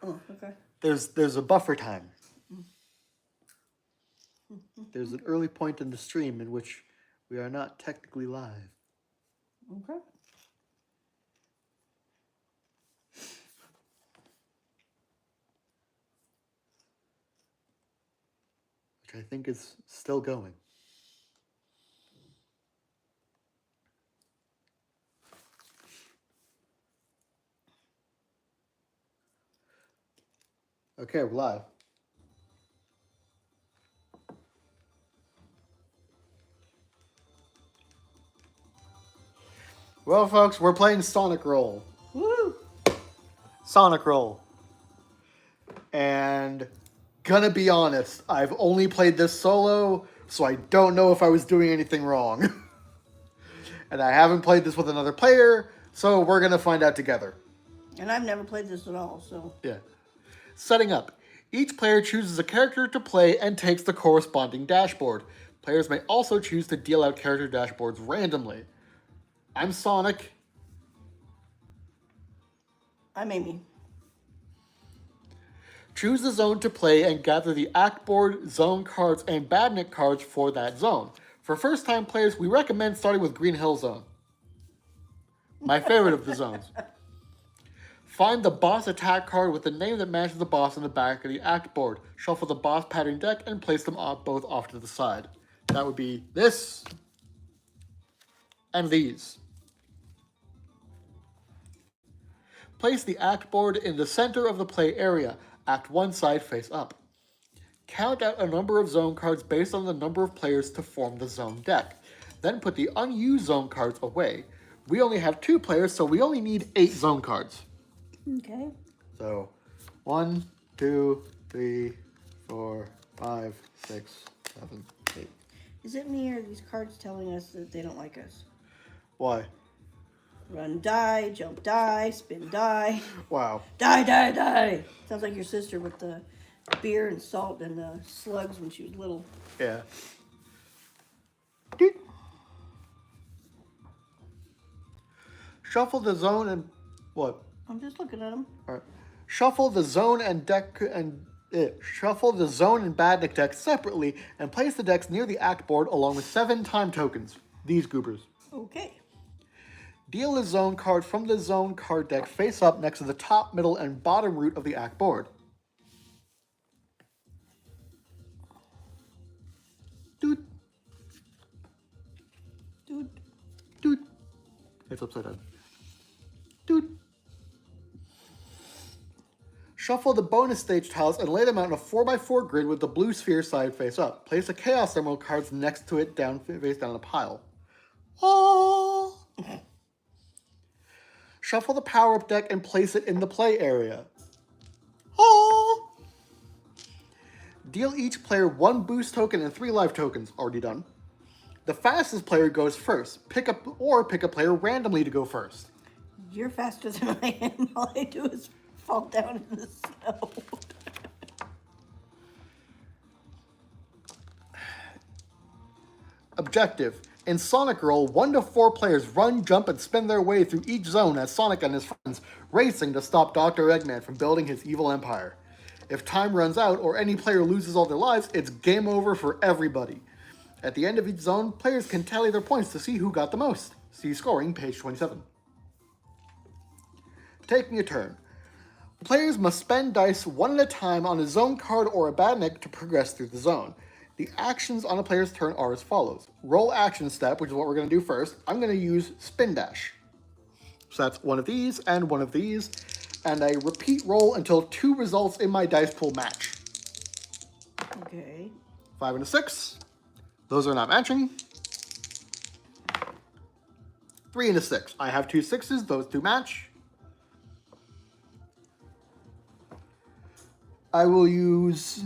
Oh, okay. There's a buffer time. There's an early point in the stream in which we are not technically live. Okay. Which I think is still going. Okay, we're live. Well, folks, we're playing Sonic Roll. Woo! Sonic Roll. And gonna be honest, I've only played this solo, so I don't know if I was doing anything wrong. And I haven't played this with another player, so we're gonna find out together. And I've never played this at all, so. Yeah. Setting up. Each player chooses a character to play and takes the corresponding dashboard. Players may also choose to deal out character dashboards randomly. I'm Sonic. I'm Amy. Choose the zone to play and gather the act board, zone cards, and badnik cards for that zone. For first-time players, we recommend starting with Green Hill Zone. My favorite of the zones. Find the boss attack card with the name that matches the boss on the back of the act board. Shuffle the boss pattern deck and place them both off to the side. That would be this and these. Place the act board in the center of the play area. Act one side face up. Count out a number of zone cards based on the number of players to form the zone deck. Then put the unused zone cards away. We only have 2 players, so we only need 8 zone cards. Okay. So, 1, 2, 3, 4, 5, 6, 7, 8. Is it me or are these cards telling us that they don't like us? Why? Run, die, jump, die, spin, die. Wow. Die, die, die. Sounds like your sister with the beer and salt and the slugs when she was little. Yeah. Doot. Shuffle the zone and what? I'm just looking at them. All right. Shuffle the zone and deck and shuffle the zone and badnik decks separately and place the decks near the act board along with 7 time tokens. These goobers. Okay. Deal a zone card from the zone card deck face up next to the top, middle, and bottom root of the act board. Doot. Dude. Doot. It's upside down. Doot. Shuffle the bonus stage tiles and lay them out in a 4x4 grid with the blue sphere side face up. Place the Chaos Emerald cards next to it face down in a pile. Oh. Shuffle the power-up deck and place it in the play area. Oh. Deal each player 1 boost token and 3 life tokens. Already done. The fastest player goes first. Pick a player randomly to go first. You're faster than I am. All I do is fall down in the snow. Objective. In Sonic Roll, 1 to 4 players run, jump, and spin their way through each zone as Sonic and his friends racing to stop Dr. Eggman from building his evil empire. If time runs out or any player loses all their lives, it's game over for everybody. At the end of each zone, players can tally their points to see who got the most. See scoring, page 27. Taking a turn. Players must spend dice 1 at a time on a zone card or a badnik to progress through the zone. The actions on a player's turn are as follows. Roll action step, which is what we're going to do first. I'm going to use spin dash. So that's 1 of these and 1 of these. And I repeat roll until 2 results in my dice pool match. Okay. 5 and a 6. Those are not matching. 3 and a 6. I have 2 6s. Those 2 match. I will use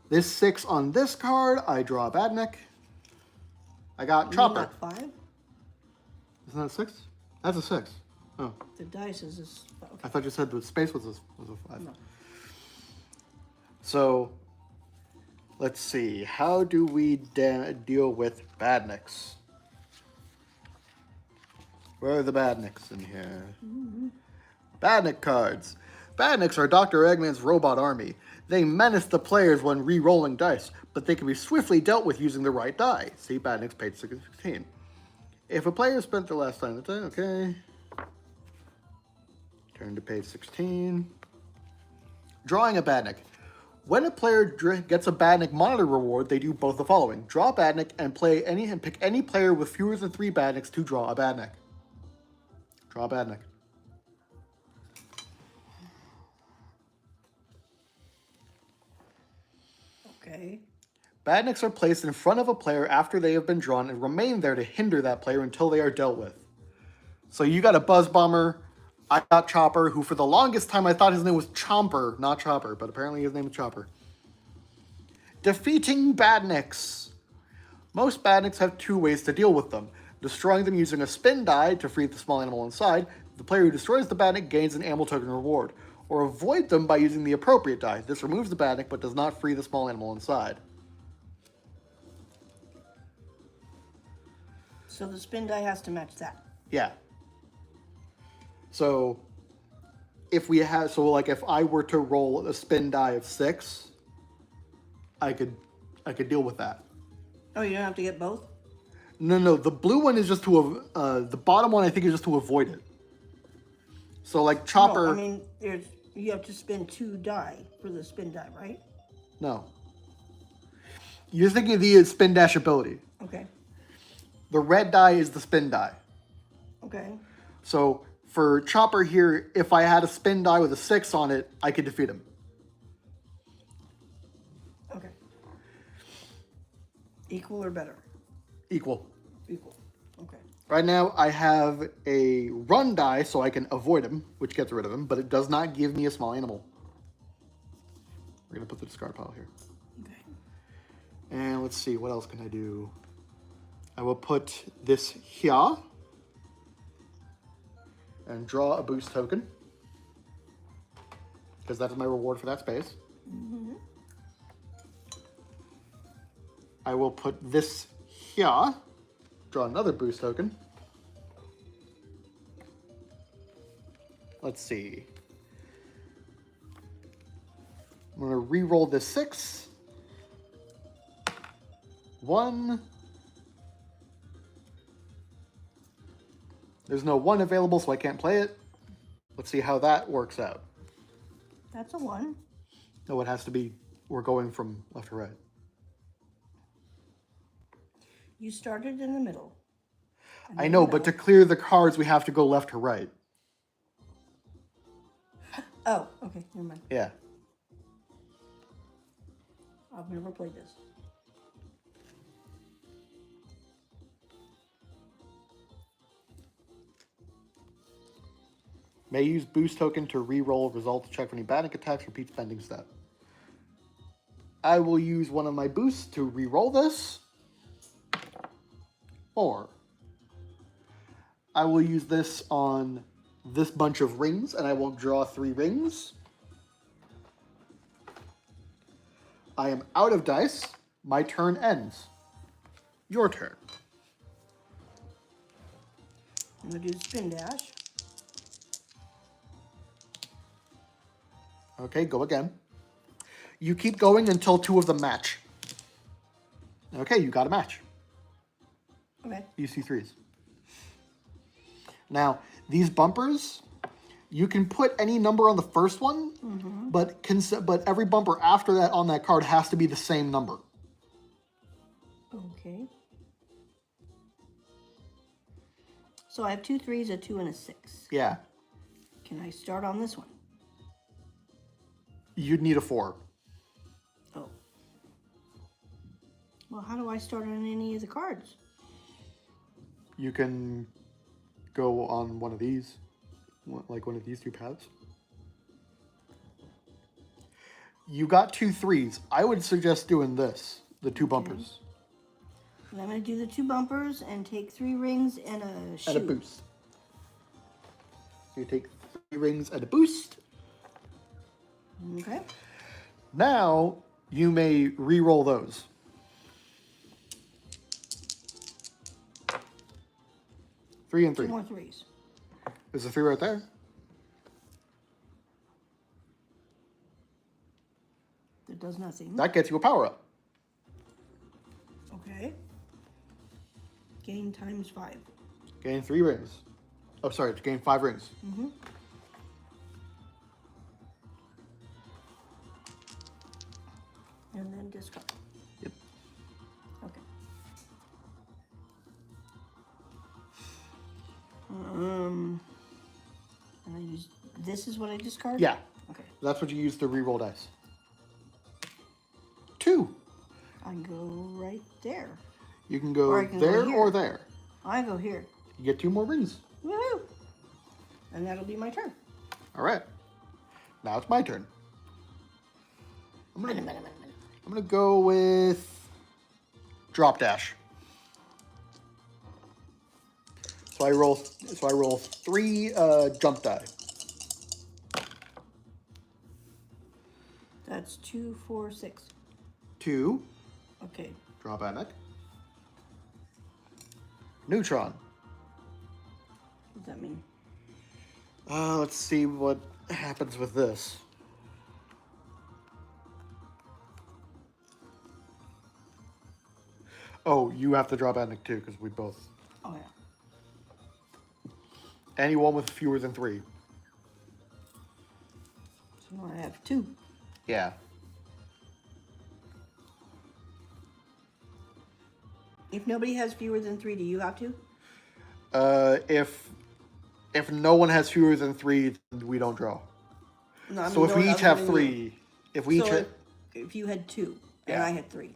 this 6 on this card. I draw a badnik. I got Chopper. 5? Isn't that a 6? That's a 6. Oh. The dice is this. Okay. I thought you said the space was a 5. No. So, let's see. How do we deal with badniks? Where are the badniks in here? Badnik cards. Badniks are Dr. Eggman's robot army. They menace the players when re-rolling dice, but they can be swiftly dealt with using the right die. See Badniks page 16. If a player spent the last time, okay. Turn to page 16. Drawing a Badnik. When a player gets a Badnik monitor reward, they do both the following. Draw a Badnik and pick any player with fewer than 3 Badniks to draw a Badnik. Draw a Badnik. Okay. Badniks are placed in front of a player after they have been drawn and remain there to hinder that player until they are dealt with. So you got a Buzz Bomber, I got Chopper, who for the longest time I thought his name was Chomper, not Chopper, but apparently his name is Chopper. Defeating Badniks. Most Badniks have 2 ways to deal with them. Destroying them using a spin die to free the small animal inside. The player who destroys the Badnik gains an animal token reward. Or avoid them by using the appropriate die. This removes the Badnik but does not free the small animal inside. So the spin die has to match that. Yeah. So if I were to roll a spin die of 6, I could deal with that. Oh, you don't have to get both? No. The blue one is just to the bottom one. I think is just to avoid it. So like Chopper. No, I mean, you have to spend 2 die for the spin die, right? No. You're thinking of the spin dash ability. Okay. The red die is the spin die. Okay. So for Chopper here, if I had a spin die with a 6 on it, I could defeat him. Okay. Equal or better? Equal. Equal. Okay. Right now, I have a run die, so I can avoid him, which gets rid of him, but it does not give me a small animal. We're going to put the discard pile here. Okay. And let's see, what else can I do? I will put this here and draw a boost token, because that is my reward for that space. Mm-hmm. I will put this here, draw another boost token. Let's see. I'm going to re-roll this 6. 1. There's no 1 available, so I can't play it. Let's see how that works out. That's a 1. No, it has to be, we're going from left to right. You started in the middle. I know, but to clear the cards, we have to go left to right. Oh, okay, never mind. Yeah. I've never played this. May use boost token to re-roll results check for any Badnik attacks, repeat spending step. I will use one of my boosts to re-roll this. 4. I will use this on this bunch of rings, and I will draw 3 rings. I am out of dice. My turn ends. Your turn. I'm going to do the spin dash. Okay, go again. You keep going until 2 of them match. Okay, you got a match. Okay. You see 3s. Now, these bumpers, you can put any number on the first one, but every bumper after that on that card has to be the same number. Okay. So I have 2 3s, a 2, and a 6. Yeah. Can I start on this one? You'd need a 4. Oh. Well, how do I start on any of the cards? You can go on one of these, like one of these 2 paths. You got 2 3s. I would suggest doing this, the 2 bumpers. And I'm going to do the 2 bumpers and take 3 rings and a shoot. And a boost. You take 3 rings and a boost. Okay. Now, you may re-roll those. 3 and 3. 2 more 3s. There's a 3 right there. It does nothing. That gets you a power up. Okay. Gain times 5. Gain 3 rings. Oh, sorry, gain 5 rings. Mm-hmm. And then discard. Yep. Okay. And I use, this is what I discard? Yeah, Okay. that's what you use to re-roll dice. 2. I go right there. You can go Or I can go there here. or there. I go here. You get 2 more rings. Woohoo! And that'll be my turn. All right. Now it's my turn. I'm gonna go with drop dash. So I roll 3 jump die. That's 2, 4, 6. 2, Okay. drop Attic. Neutron. What does that mean? Let's see what happens with this. Oh, you have to drop Attic too, because we both. Oh, yeah. Anyone with fewer than 3. So now I have 2. Yeah. If nobody has fewer than 3, do you have to? If no one has fewer than 3, then we don't draw. No, I So mean, if no we one each other have than 3, you. if we each, So if you had 2 and Yeah. I had 3.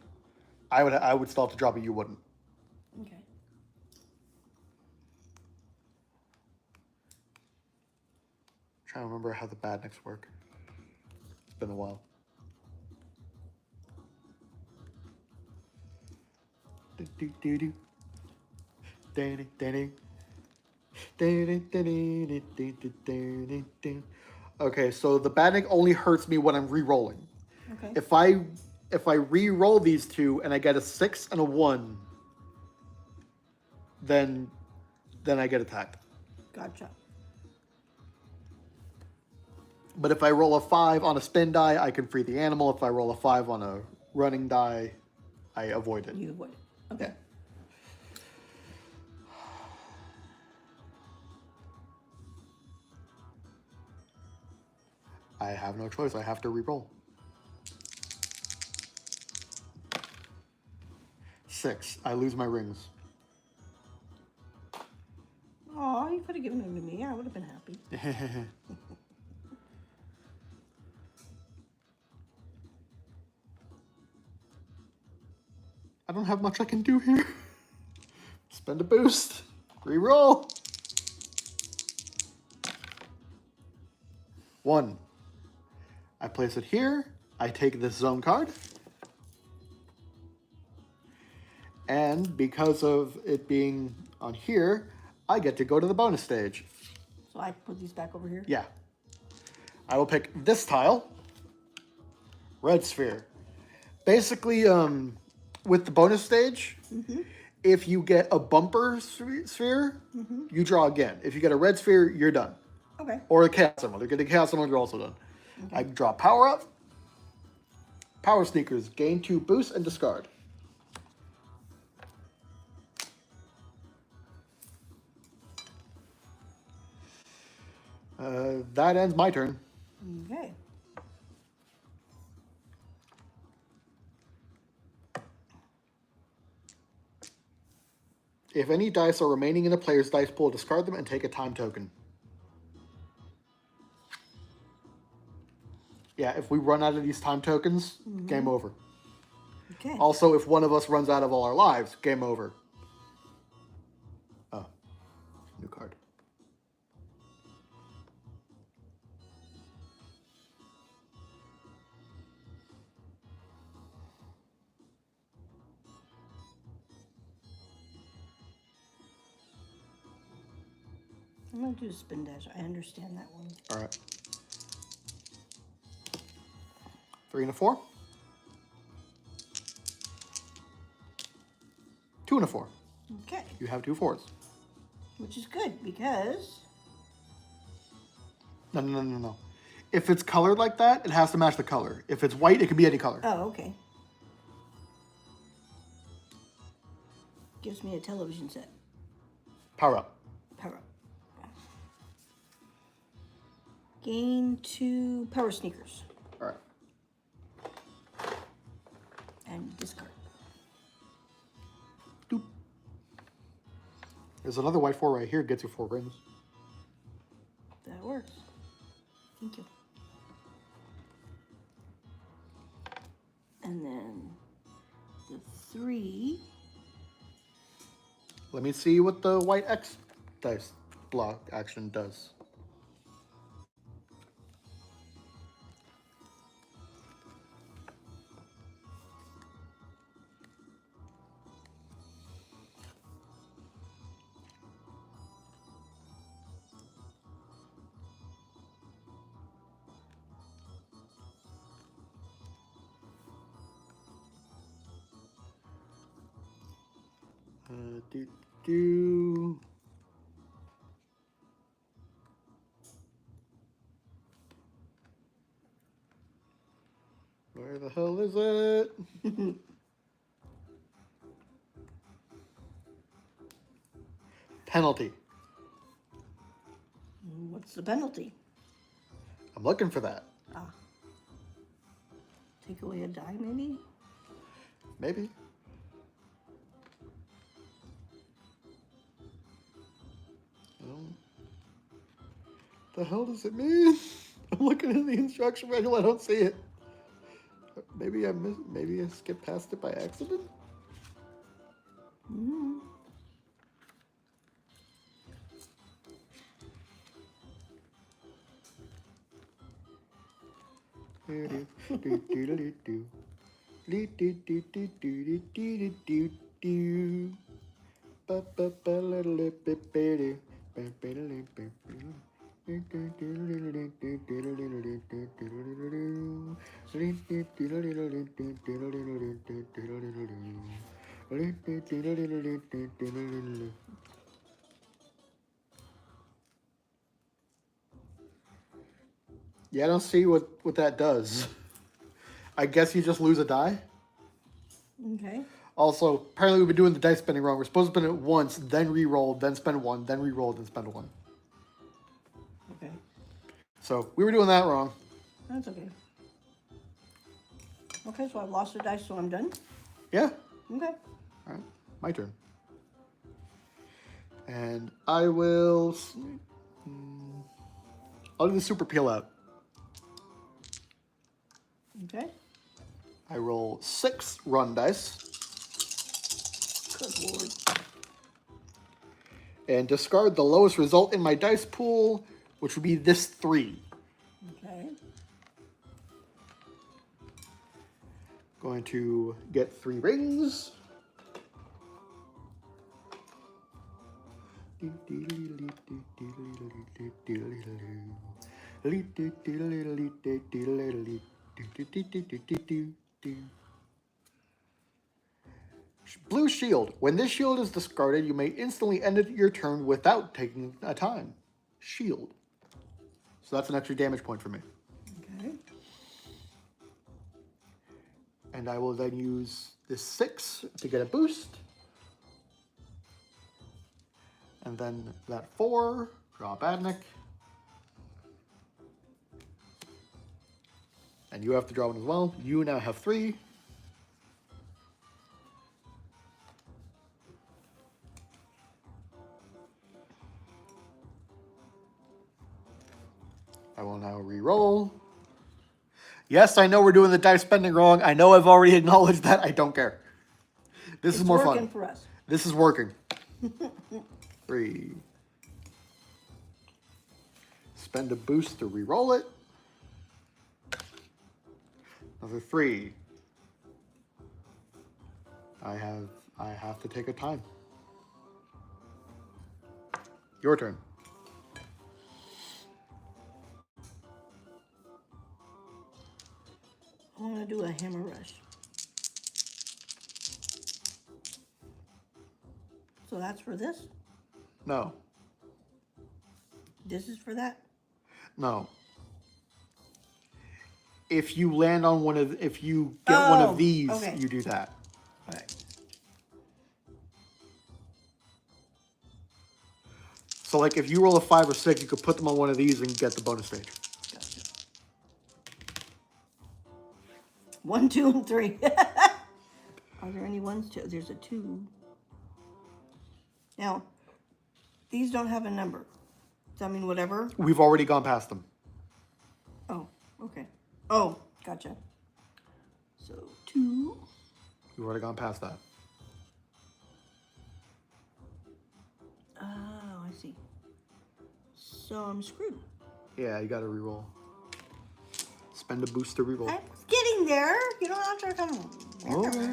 I would still have to drop it. You wouldn't. Okay. Trying to remember how the badniks work. It's been a while. Do-do-do-do. Da-da-da-da. Da-da-da-da-da-da-da-da-da. Okay, so the badnik only hurts me when I'm re-rolling. Okay. If I re-roll these 2 and I get a 6 and a 1, then I get attacked. Gotcha. But if I roll a 5 on a spin die, I can free the animal. If I roll a 5 on a running die, I avoid it. You would. Okay. Yeah. I have no choice. I have to re-roll. 6. I lose my rings. Oh, you could have given them to me. I would have been happy. I don't have much I can do here. Spend a boost. Re-roll. 1. I place it here. I take this zone card. And because of it being on here, I get to go to the bonus stage. So I put these back over here? Yeah. I will pick this tile. Red sphere. Basically, with the bonus stage, if you get a bumper sphere, you draw again. If you get a red sphere, you're done. Okay. Or a chaos emerald. If you get a chaos emerald, you're also done. I draw power up. Power sneakers. Gain 2 boost and discard. That ends my turn. Okay. If any dice are remaining in a player's dice pool, discard them and take a time token. Yeah, if we run out of these time tokens, game over. Okay. Also, if one of us runs out of all our lives, game over. Oh, new card. I'm going to do a spin dash. I understand that one. All right. 3 and a 4. 2 and a 4. Okay. You have 2 4s. Which is good because... No. If it's colored like that, it has to match the color. If it's white, it can be any color. Oh, okay. Gives me a television set. Power up. Power up. Gain 2 power sneakers. All right. And discard. Doop. There's another white 4 right here. Gets you 4 rings. That works. Thank you. And then the 3. Let me see what the white X dice block action does. Do. Where the hell is it? Penalty. What's the penalty? I'm looking for that. Ah. Take away a die, maybe? Maybe. The hell does it mean? I'm looking in the instruction manual. I don't see it. Maybe I missed. Maybe I skipped past it by accident. Mm. Yeah, I don't see what that does. I guess you just lose a die. Okay. Also, apparently we've been doing the dice spending wrong. We're supposed to spend it once, then re-roll, then spend 1, then re-roll, then spend 1. Okay. So we were doing that wrong. That's okay. Okay, so I've lost a dice, so I'm done? Yeah. Okay. All right, my turn. And I will. I'll do the super peel out. Okay. I roll 6 run dice. Good lord. And discard the lowest result in my dice pool, which would be this 3. Okay. Going to get 3 rings. Blue shield. When this shield is discarded, you may instantly end your turn without taking a time. Shield. So that's an extra damage point for me. Okay. And I will then use this 6 to get a boost. And then that 4, draw Badnik. And you have to draw one as well. You now have 3. I will now re-roll. Yes, I know we're doing the dice spending wrong. I know I've already acknowledged that. I don't care. This is more working fun. for us. This is working. 3. Spend a boost to re-roll it. Another 3. I have to take a time. Your turn. I want to do a hammer rush. So that's for this? No. This is for that? No. If you land on one of, if you get one Oh, of these, okay. you do that. Alright. So like if you roll a 5 or 6, you could put them on one of these and get the bonus stage. Gotcha. 1, 2, and 3. Are there any ones? Two? There's a 2. Now, these don't have a number. Does that mean whatever? We've already gone past them. Oh, okay. Oh, gotcha. So 2. We've already gone past that. Oh, I see. So I'm screwed. Yeah, you got to reroll. Spend a boost to reroll. I was getting there. You don't have to come. Okay.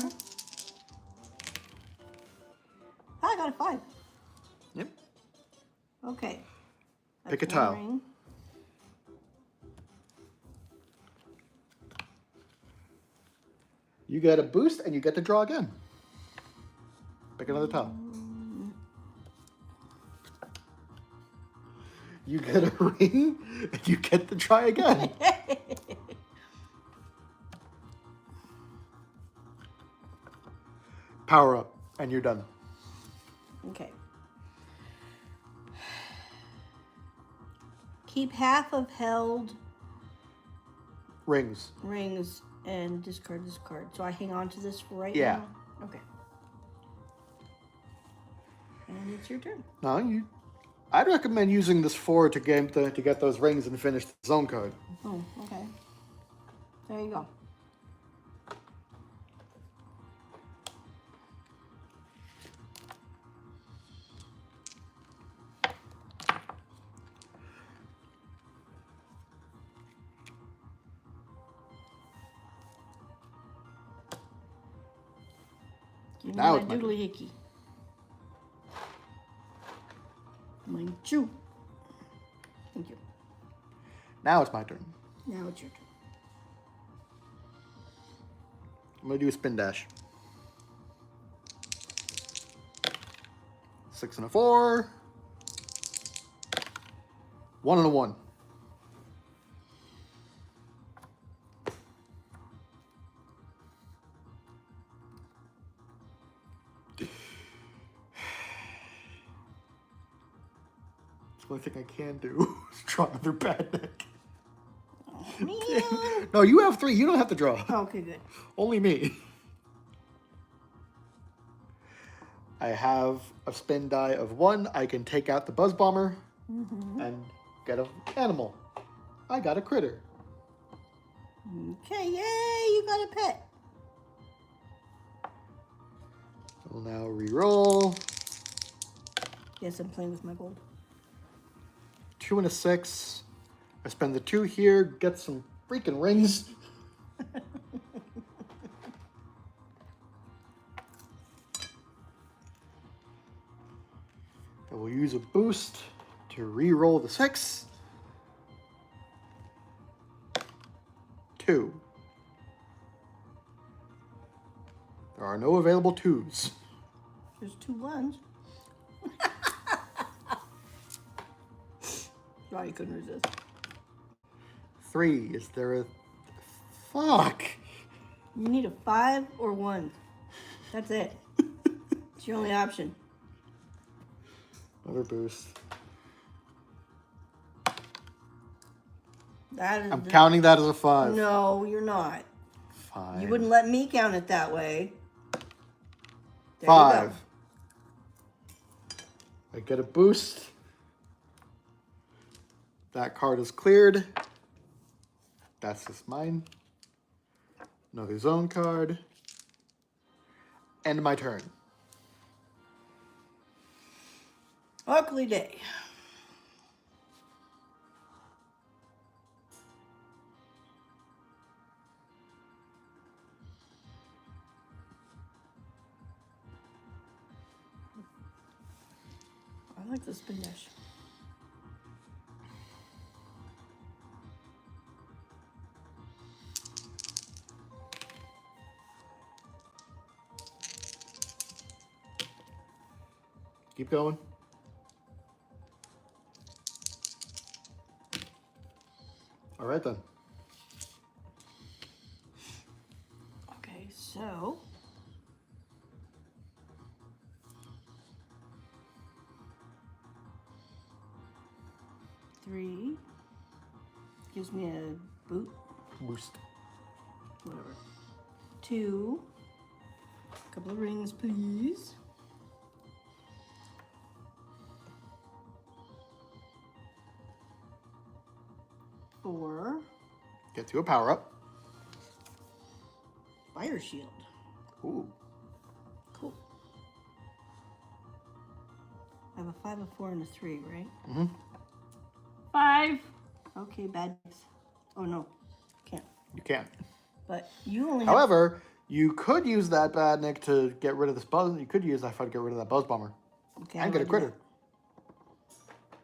I got a 5. Yep. Okay. Pick a That's one tile. ring. You get a boost and you get to draw again. Pick another tile. You get a ring and you get to try again. Power up and you're done. Okay. Keep half of held Rings. rings and discard this card. So I hang on to this for right Yeah. now? Okay. And it's your turn. No, I'd recommend using this 4 to get those rings and finish the zone card. Oh, okay. There you go. Give me Now my it's my turn. doodly hickey. Mine too. Thank you. Now it's my turn. Now it's your turn. I'm going to do a spin dash. 6 and a 4. 1 and a 1. The only thing I can do is draw another bad neck. Oh, man. No, you have 3. You don't have to draw. Okay, good. Only me. I have a spin die of 1. I can take out the Buzz Bomber and get an animal. I got a critter. Okay, yay, you got a pet. We'll now re-roll. Yes, I'm playing with my gold. 2 and a 6. I spend the 2 here, get some freaking rings. I will use a boost to re-roll the 6. 2. There are no available 2s. There's 2 ones. Sorry, you couldn't resist. 3. Is there a... Fuck. You need a 5 or 1. That's it. It's your only option. Another boost. That is I'm counting that as a 5. No, you're not. 5. You wouldn't let me count it that way. There 5. you go. I get a boost. That card is cleared. That's just mine. Another zone card. End my turn. Ugly day. I like the spin dash. Keep going. All right then. So. Three. Gives me a boot. Boost. Whatever. Two. Couple of rings, please. Four. Get to a power up. Fire shield. Ooh. Cool. I have a 5, a 4, and a 3, right? Mm-hmm. 5. Okay, bad. Oh no, can't. You can't. But you only have. However, you could use that Badnik to get rid of this buzz. You could use that fight to get rid of that Buzz Bomber. Okay, And I'm get a gonna do critter.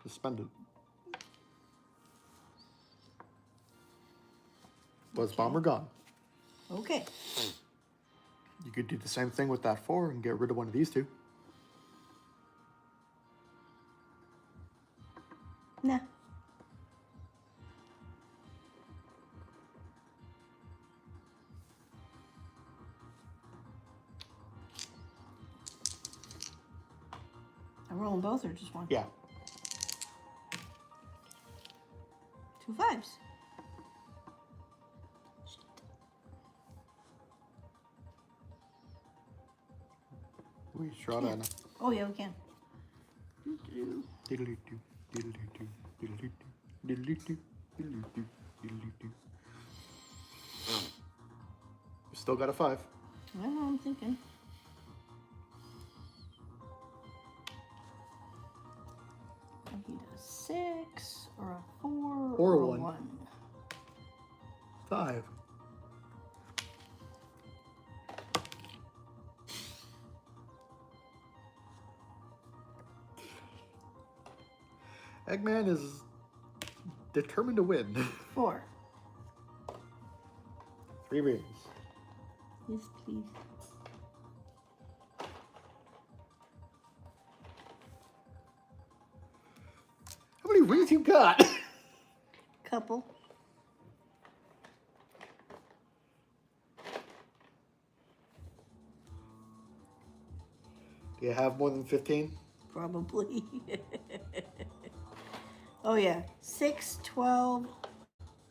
Just spend it. Buzz Bomber gone. that. Okay. You could do the same thing with that 4 and get rid of one of these two. Nah. I'm rolling both or just one? Yeah. 2 5s. We shot Yeah. Anna. Oh yeah, we can. Doo-doo. Diddly-doo, diddly-doo, diddly-doo, diddly-doo, diddly-doo, diddly-doo. You still got a 5. I know, I'm thinking. I need a 6 or a 4 Or a a one. 1. 5. Eggman is determined to win. 4. 3 rings. Yes, please. How many rings you got? Couple. Do you have more than 15? Probably. Oh yeah. 6, 12,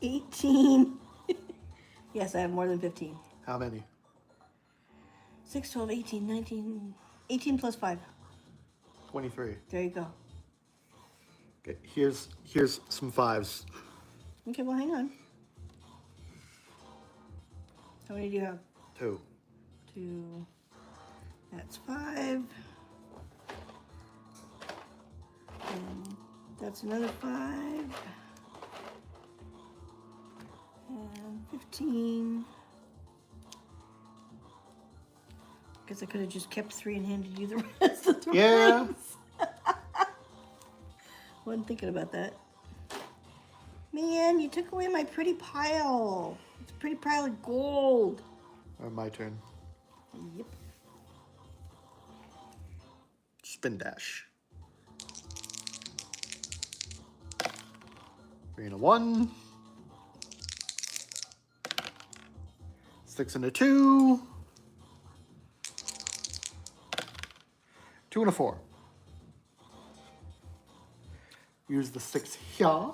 18. Yes, I have more than 15. How many? 6, 12, 18, 19. 18 plus 5. 23. There you go. Okay, here's some 5s. Okay, well, hang on. How many do you have? 2. 2. That's 5. And that's another 5. And 15. Guess I could have just kept 3 and handed you the rest of the Yeah. rings. Wasn't thinking about that. Man, you took away my pretty pile. It's a pretty pile of gold. My turn. Yep. Spin dash. 3 and a 1. 6 and a 2. 2 and a 4. Use the 6 here.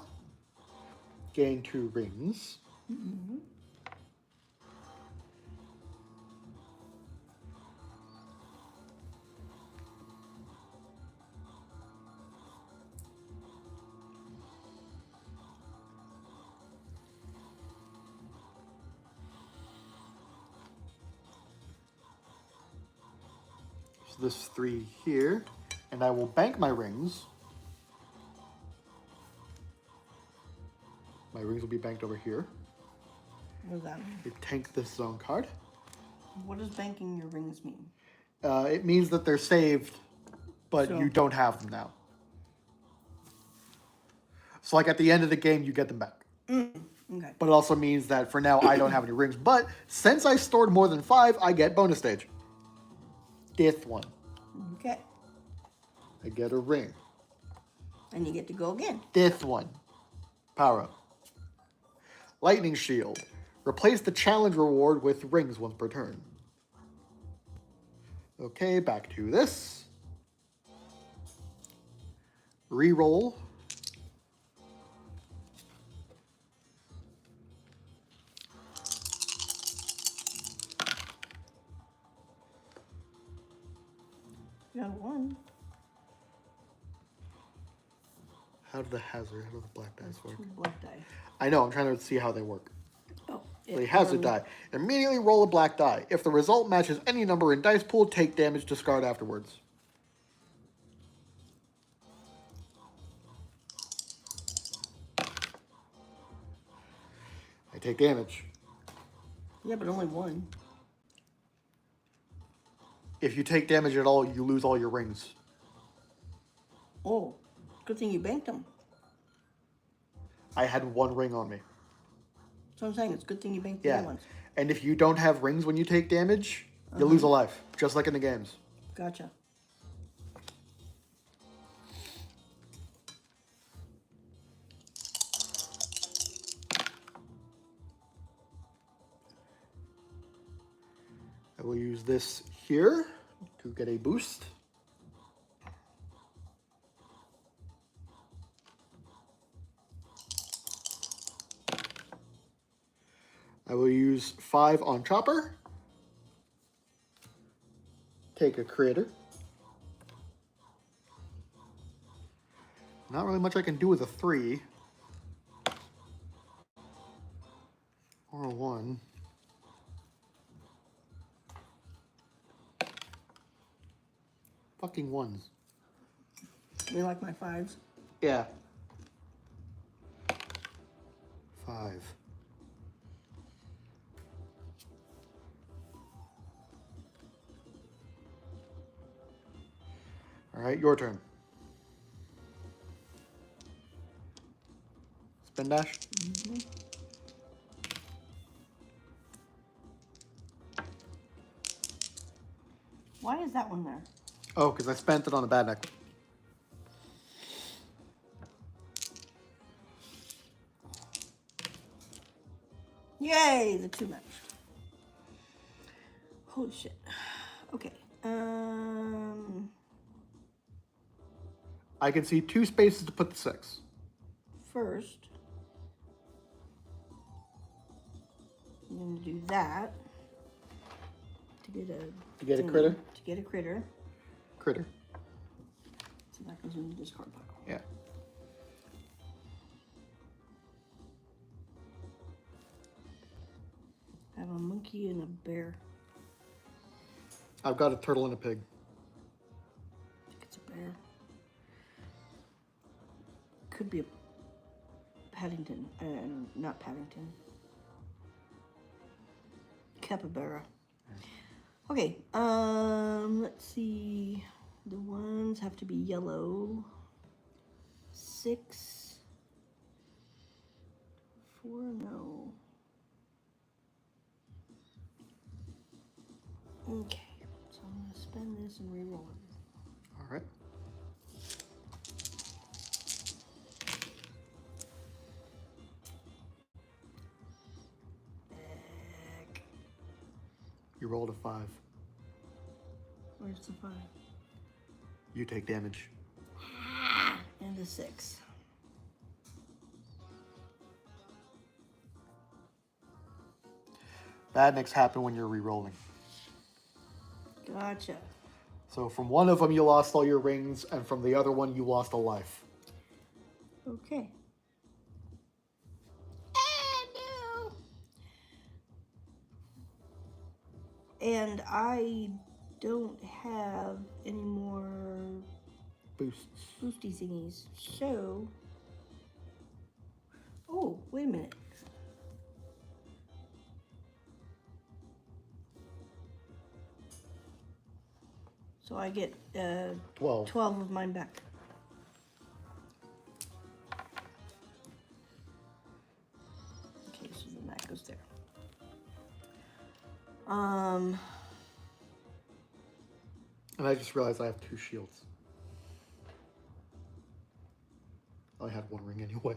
Gain 2 rings. Mm-hmm. So this 3 here. And I will bank my rings. My rings will be banked over here. What does that mean? You tank this zone card. What does banking your rings mean? It means that they're saved, but So- you don't have them now. So like at the end of the game, you get them back. Okay. But it also means that for now, I don't have any rings. But since I stored more than 5, I get bonus stage. 5th one. Okay. I get a ring. And you get to go again. 5th one. Power up. Lightning Shield. Replace the challenge reward with rings once per turn. Okay, back to this. Reroll. You got a 1. How do the black dice work? 2 black die. I know, I'm trying to see how they work. Oh, The hazard die. Immediately roll a black die. If the result matches any number in dice pool, take damage, discard afterwards. I take damage. Yeah, but only 1. If you take damage at all, you lose all your rings. Oh, good thing you banked them. I had 1 ring on me. So I'm saying it's a good thing you banked the Yeah. other ones. And if you don't have rings when you take damage, you lose a life, just like in the games. Gotcha. I will use this here to get a boost. I will use 5 on Chopper. Take a critter. Not really much I can do with a 3. Or a 1. Fucking 1s. You like my 5s? Yeah. 5. All right, your turn. Spin dash. Why is that one there? Oh, because I spent it on a bad neck. Yay, the 2 match. Holy shit. Okay. I can see 2 spaces to put the 6. First, I'm gonna do that to get a To get a critter? To get a critter. Critter. So that goes in the discard pile. Yeah. I have a monkey and a bear. I've got a turtle and a pig. I think it's a bear. Could be a Paddington. Not Paddington. Capybara. Okay, let's see. The ones have to be yellow. 6. 4, no. Okay, so I'm gonna spend this and re-roll it. All right. Heck. You rolled a 5. Where's the 5? You take damage. And a 6. Bad nicks happen when you're re-rolling. Gotcha. So from one of them you lost all your rings, and from the other one you lost a life. Okay. Ah, no. And I don't have any more Boosts. boosty thingies. So, oh, wait a minute. So I get 12. 12 of mine back. Okay, so then that goes there. And I just realized I have 2 shields. I had 1 ring anyway.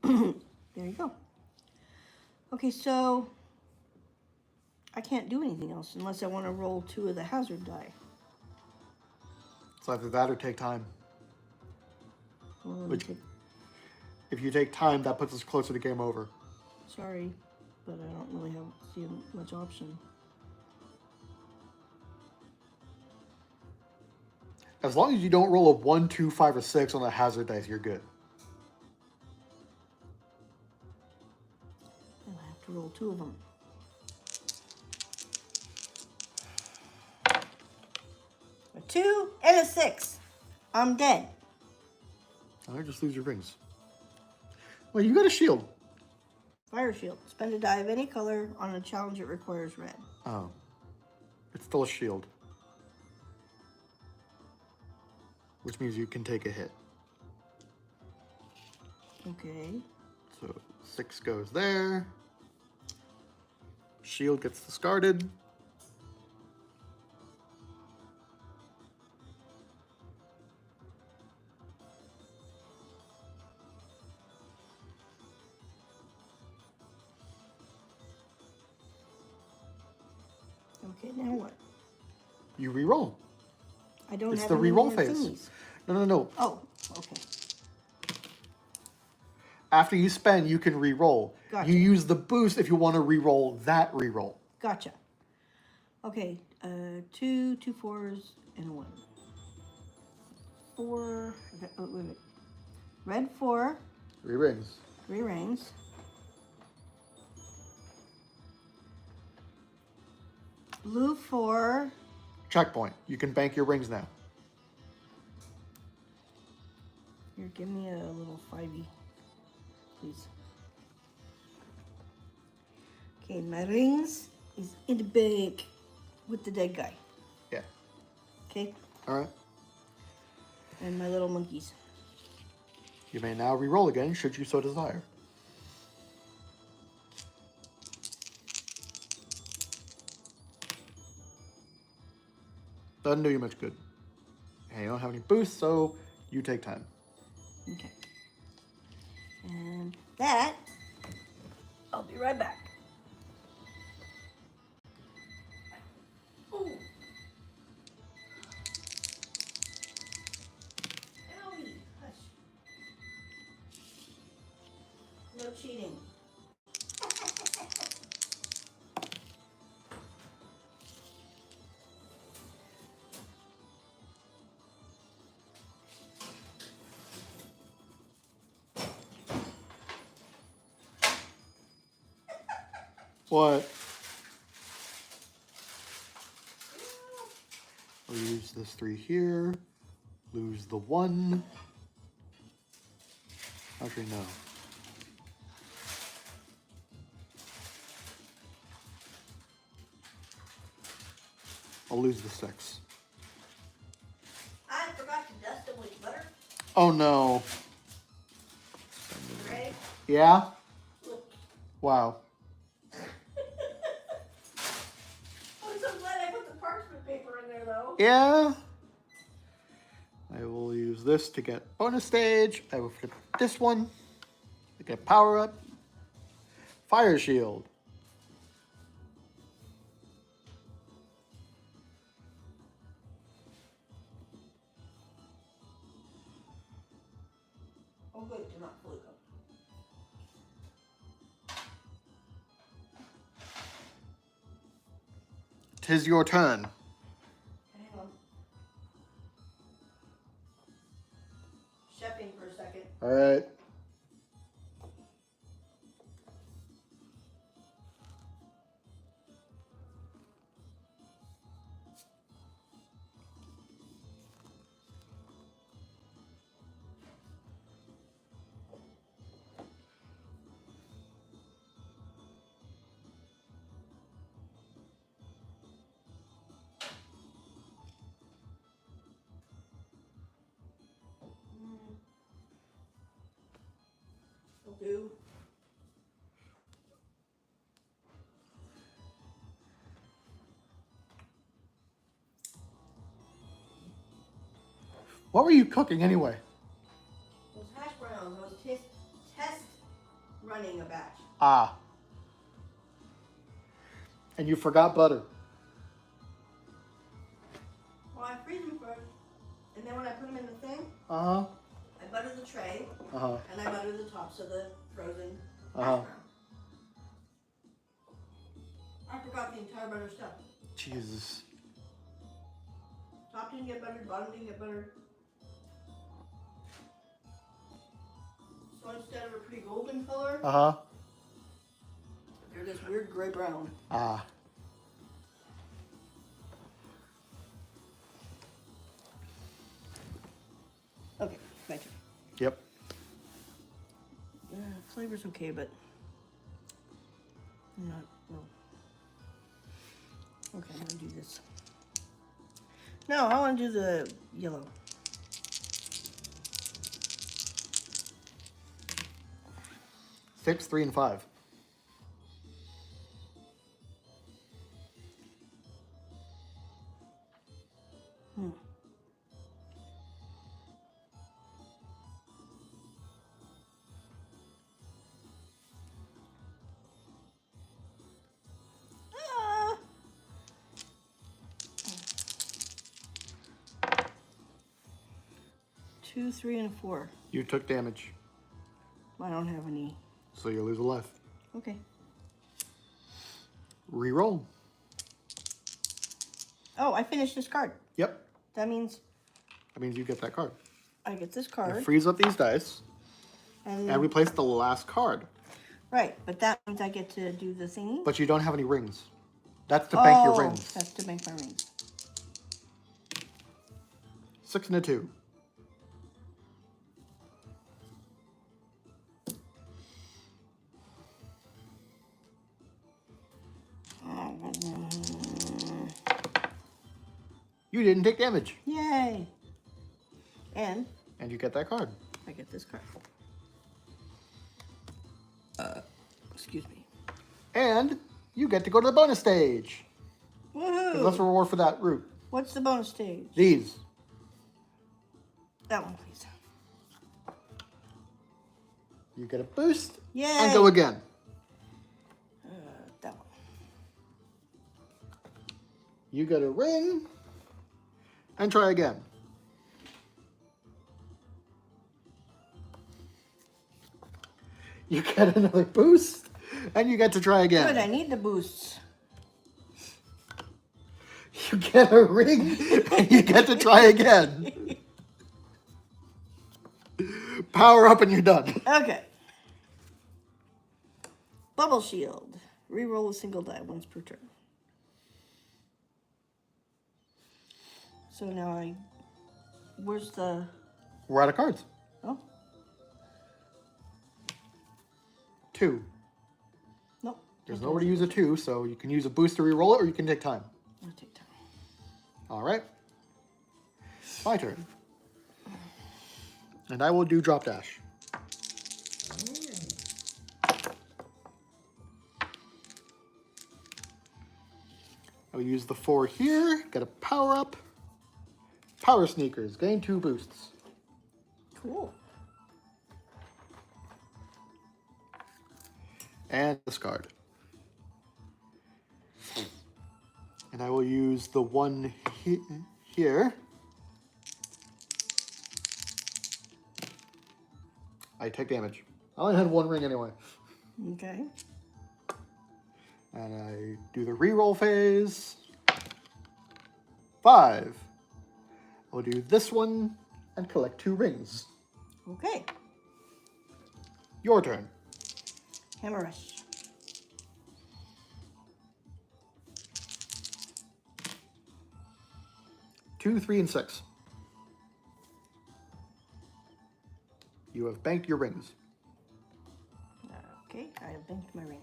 There you go. Okay, so I can't do anything else unless I want to roll 2 of the hazard die. It's either that or take time. Well, let me Which- take- If you take time, that puts us closer to game over. sorry, but I don't really see much option. As long as you don't roll a 1, 2, 5, or 6 on the hazard dice, you're good. And I have to roll 2 of them. A 2 and a 6. I'm dead. All right, just lose your rings. Well, you got a shield. Fire shield. Spend a die of any color on a challenge that requires red. Oh. It's still a shield. Which means you can take a hit. Okay. So 6 goes there. Shield gets discarded. Okay, now what? You re-roll. I don't It's have the any re-roll more phase. thingies. No. Oh, okay. After you spend, you can re-roll. Gotcha. You use the boost if you want to re-roll that re-roll. Gotcha. Okay, 2 4s, and a 1. 4. Okay, oh, wait. Red 4, 3 rings. 3 rings. Blue 4. Checkpoint. You can bank your rings now. Here, give me a little 5e, please. Okay, my rings is in the bank with the dead guy. Yeah. Okay, All right. and my little monkeys. You may now re-roll again, should you so desire. Doesn't do you much good. And you don't have any boosts, so you take time. Okay. And that, I'll be right back. Ooh. Owie, hush. No cheating. What? I'll use this 3 here. Lose the 1. Actually, no. I'll lose the 6. I forgot to dust them with butter. Oh no. Ready? Yeah? Look. Wow. I'm so glad I put the parchment paper in there, though. Yeah. I will use this to get bonus stage. I will flip this one to get power up. Fire shield. Oh, good, they're not fully cooked. Tis your turn. Hang on. Chefing for a second. All right. Will do. What were you cooking anyway? Those hash browns, I was test running a batch. Ah. And you forgot butter. Well, I freeze them first, and Uh-huh. I butter the tray, Uh-huh. and I butter the tops of the frozen Uh-huh. hash brown. I forgot the entire butter stuff. Jesus. Top didn't get buttered, bottom didn't get buttered. So instead of a pretty golden color, Uh-huh. they're this weird gray brown. Ah. Okay, my turn. Yep. Flavor's okay, but I'm not, well. Okay, I'm gonna do this. No, I wanna do the yellow. Six, 3, and 5. Ah! 2, 3, and 4. You took damage, I don't have any. so you lose a life. Okay. Reroll. Oh, I finished this card. Yep. That means That means you get that card. I get this You card. freeze up these dice And and replace the last card. right, but that means I get to do the thingy. But you don't have any rings. That's to bank your rings. That's to bank my rings. 6 and a 2. You didn't take damage. Yay! And And you get that card. I get this card. Excuse me. And you get to go to the bonus stage. 'Cause that's the Woohoo! reward for that route. What's the bonus stage? These. That one, please. You get a boost Yay! and go again. That one. You get a ring and try again. You get another boost and you get to try again. Good, I need the boosts. You get a ring and you get to try again. Power up and you're done. Okay. Bubble shield. Reroll a single die once per turn. So now where's the, We're out of cards. oh, 2. nope. There's nowhere to use a 2, so you can use a boost to reroll it or you can take time. I'll take time. All right. My turn. And I will do drop dash. I will use the 4 here, get a power up. Power sneakers, gain 2 boosts. Cool. And discard. And I will use the 1 here. I take damage. I only had 1 ring anyway. Okay. And I do the reroll phase. 5. I'll do this one and collect 2 rings. Okay. Your turn. Hammer rush. Two, 3, and 6. You have banked your rings. Okay, I have banked my rings.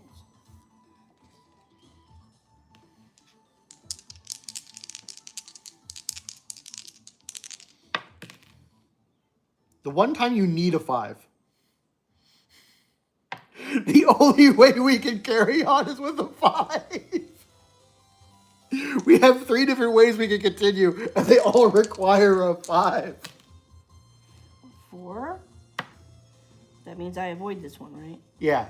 The one time you need a 5. The only way we can carry on is with a 5. We have 3 different ways we can continue, and they all require a 5. 4. That means I avoid this one, right? Yeah.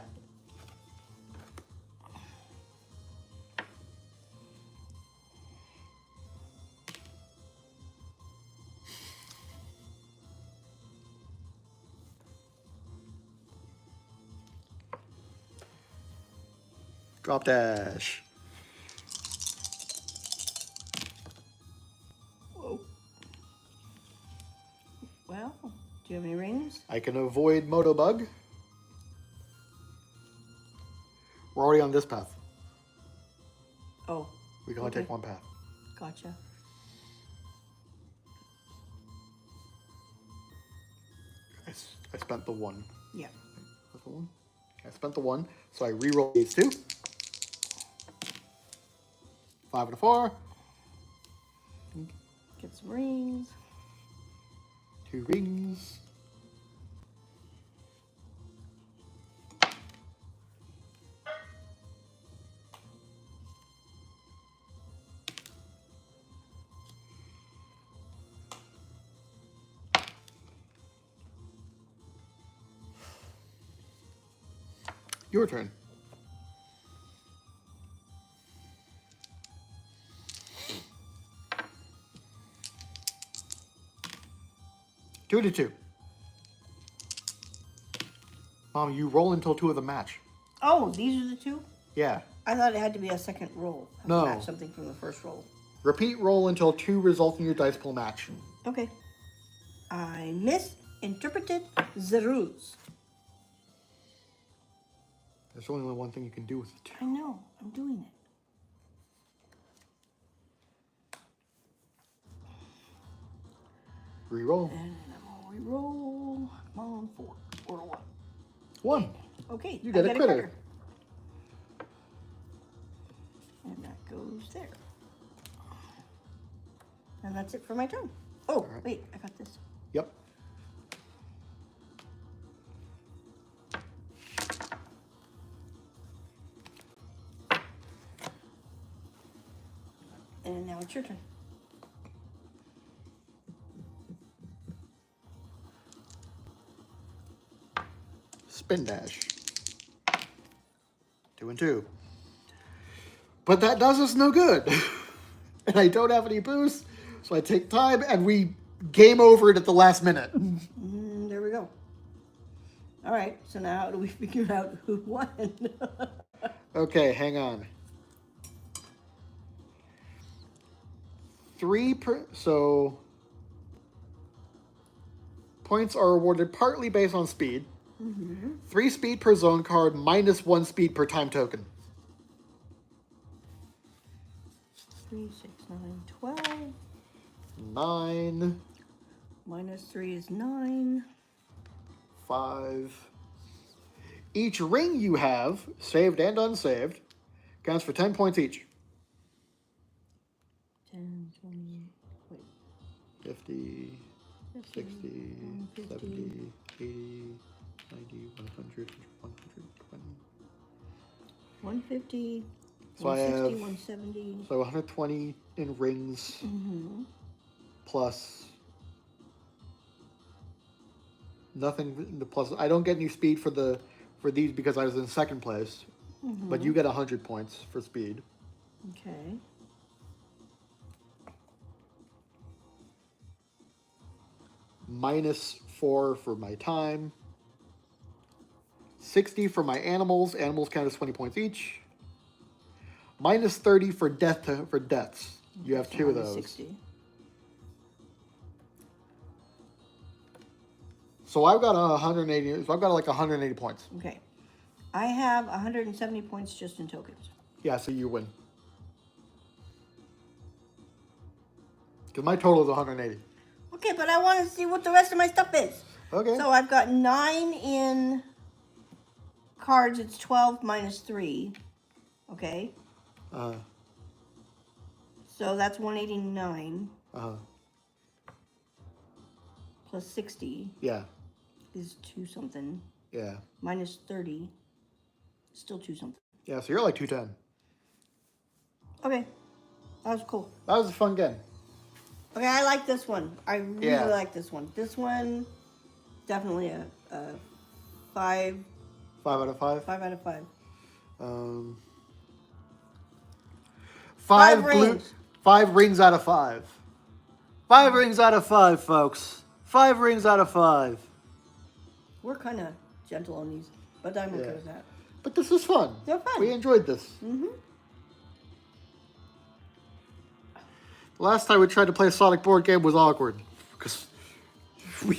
Drop dash. Whoa. Well, do you have any rings? I can avoid Motobug. We're already on this path. Oh, We can only Okay. take one path. gotcha. I spent the one. Yeah. That's the one. I spent the one, so I re-roll these two. 5 and a 4. Get some rings. 2 rings. Your turn. Two to two. Mom, you roll until 2 of them match. Oh, these are the two? Yeah. I thought it had to be a second roll. Have to No. match something from the first roll. Repeat roll until 2 result in your dice pool match. Okay. I misinterpreted the rules. There's only one thing you can do with it. I know. I'm doing it. Reroll. And I'm going to re-roll. Come on, 4. 4 to 1. 1. Okay. You get I a critter. And that goes there. And that's it for my turn. Oh, right. wait. I got this. Yep. And now it's your turn. Spin dash. 2 and 2. But that does us no good. And I don't have any boosts, so I take time and we game over it at the last minute. There we go. All right. So now how do we figure out who won? Okay, hang on. 3 per... So... Points are awarded partly based on speed. 3 speed per zone card, minus 1 speed per time token. 3, 6, 9, 12. 9, Minus 3 is 9. 5. Each ring you have, saved and unsaved, counts for 10 points each. 10, 20, wait. 50, 60, 150. 70, 80, 90, 100, 120. 150, So I 160, have- 170. So 120 in rings, plus nothing. Plus, I don't get any speed for these because I was in second place. But you get 100 points for speed. Okay. Minus 4 for my time. 60 for my animals. Animals count as 20 points each. Minus 30 for deaths. You have 2 of Minus those. 60. So I've got 180. So I've got like 180 points. Okay. I have 170 points just in tokens. Yeah, so you win. Because my total is 180. Okay, but I want to see what the rest of my stuff is. Okay. So I've got 9 in cards. It's 12 minus 3. Okay. Uh, So that's 189 uh, plus 60 yeah, is 2 something. yeah. Minus 30, still 2 something. Yeah, so you're like 210. Okay. That was cool. That was a fun game. Okay, I like this one. I really Yeah. like this one. This one, definitely a 5 5 out of 5. out of 5. Um, Five blue, rings. 5 rings out of 5. 5 rings out of 5, folks. 5 rings out of 5. We're kind of gentle on these, but I'm okay Yeah. with that. But this was fun. They're fun. We enjoyed this. Mm-hmm. The last time we tried to play a Sonic board game was awkward because we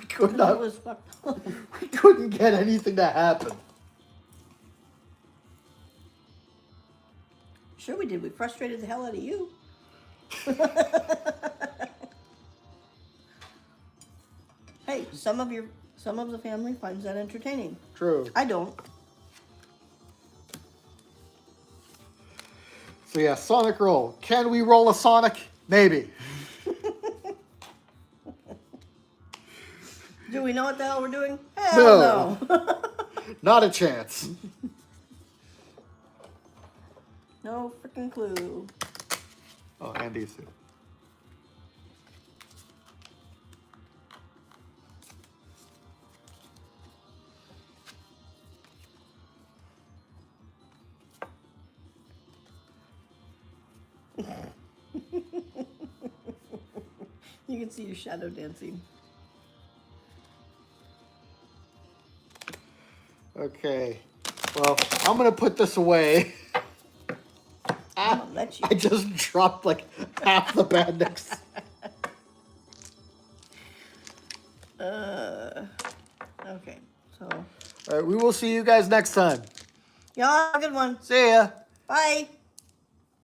could That not was fucked up. we couldn't get anything to happen. Sure we did. We frustrated the hell out of you. Hey, some of the family finds that entertaining. True. I don't. So yeah, Sonic roll. Can we roll a Sonic? Maybe. Do we know what the hell we're doing? Hell no. Not a chance. No freaking clue. Oh, Andy's too. You can see your shadow dancing. Okay. Well, I'm gonna put this away. I'm gonna let you. I just dropped like half the Badniks. Okay, so All right, we will see you guys next time. y'all have a good one. See ya. Bye.